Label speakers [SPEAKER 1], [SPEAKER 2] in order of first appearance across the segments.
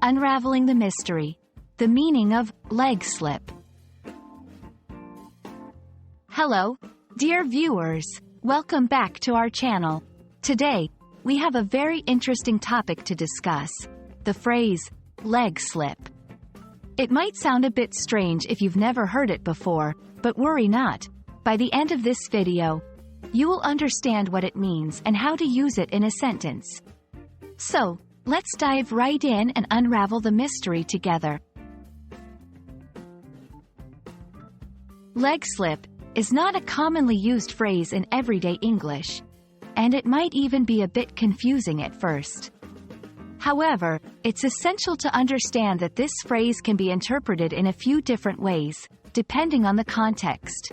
[SPEAKER 1] Unraveling the Mystery. The meaning of leg slip. Hello, dear viewers. Welcome back to our channel. Today, we have a very interesting topic to discuss. The phrase, leg slip. It might sound a bit strange if you've never heard it before, but worry not. By the end of this video, you will understand what it means and how to use it in a sentence. So, let's dive right in and unravel the mystery together. Leg slip is not a commonly used phrase in everyday English, and it might even be a bit confusing at first. However, it's essential to understand that this phrase can be interpreted in a few different ways, depending on the context.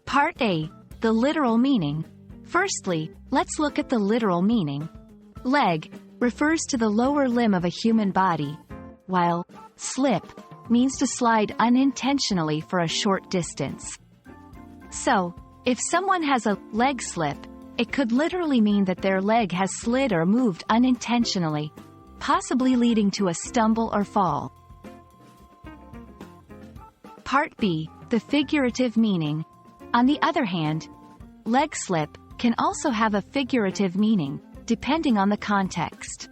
[SPEAKER 1] Part A. The literal meaning. Firstly, let's look at the literal meaning. Leg refers to the lower limb of a human body, while slip means to slide unintentionally for a short distance. So, if someone has a leg slip, it could literally mean that their leg has slid or moved unintentionally, possibly leading to a stumble or fall. Part B. The figurative meaning. On the other hand, leg slip can also have a figurative meaning, depending on the context.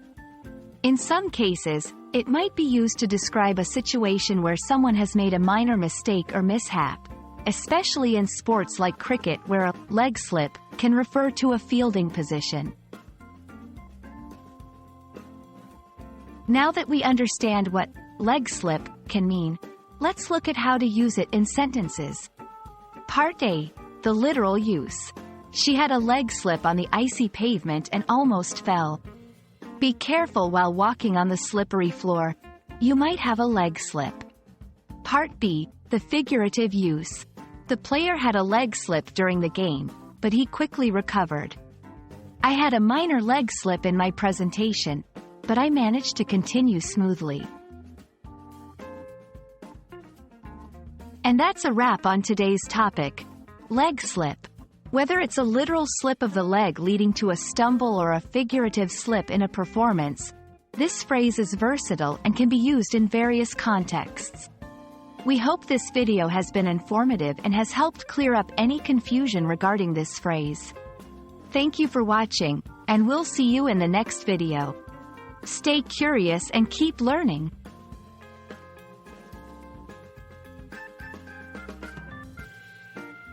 [SPEAKER 1] In some cases, it might be used to describe a situation where someone has made a minor mistake or mishap, especially in sports like cricket where a leg slip can refer to a fielding position. Now that we understand what leg slip can mean, let's look at how to use it in sentences. Part A. The literal use. She had a leg slip on the icy pavement and almost fell. Be careful while walking on the slippery floor. You might have a leg slip. Part B. The figurative use. The player had a leg slip during the game, but he quickly recovered. I had a minor leg slip in my presentation, but I managed to continue smoothly. And that's a wrap on today's topic. Leg slip. Whether it's a literal slip of the leg leading to a stumble or a figurative slip in a performance, this phrase is versatile and can be used in various contexts. We hope this video has been informative and has helped clear up any confusion regarding this phrase. Thank you for watching, and we'll see you in the next video. Stay curious and keep learning.